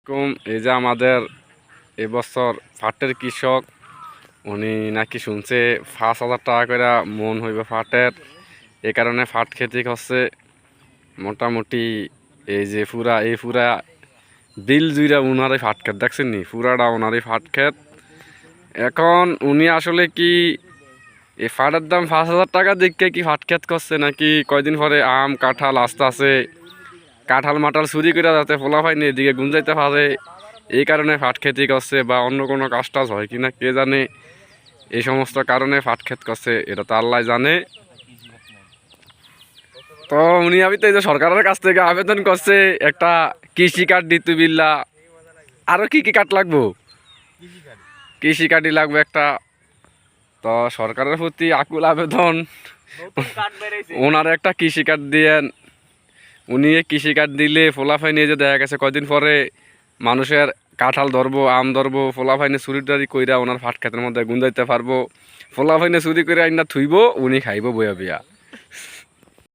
এই যে আমাদের এবছর পাটের কৃষক উনি নাকি শুনছে 5,000 টাকা করে মন হইবে পাটের। এই কারণে পাট খেতে করছে মোটামুটি। এই যে পুরা দিল জুইরা উনারই পাট খেত দেখছেন নি, পুরাটা ওনারই পাট খেত। এখন উনি আসলে কি এই পাটের দাম 5,000 টাকা দেখে কি পাট খেত করছে, নাকি কয়দিন পরে আম কাঁঠাল আস্তে আস্তে কাঁঠাল মাটাল চুরি করে যাতে ফোলা পায়নি এদিকে গুঞ্জাইতে পারে, এই কারণে পাট খেতি করছে, বা অন্য কোনো কাজ টাজ হয় কিনা কে জানে। এই সমস্ত কারণে পাট ক্ষেত করছে, এটা তো আল্লাহ জানে। তো উনি আমি তো এই যে সরকারের কাছ থেকে আবেদন করছে একটা কৃষি কার্ড দিতে বিল্লা। আরো কি কি কার্ড লাগবো? কৃষি কার্ডই লাগবে একটা। তো সরকারের প্রতি আকুল আবেদন, ওনার একটা কৃষি কার্ড দিয়েন। উনি কৃষি কার্ড দিলে ফোলাফাই নিয়ে যে দেখা গেছে কয়দিন পরে মানুষের কাঁঠাল ধরবো আম ধরবো, ফোলাফাইনে চুরি টুরি কইরা ওনার পাট ক্ষেতের মধ্যে গুঞ্জাইতে পারবো। ফোলাফাইনে চুরি করে আইনা থুইব, উনি খাইব বইয়া বিয়া।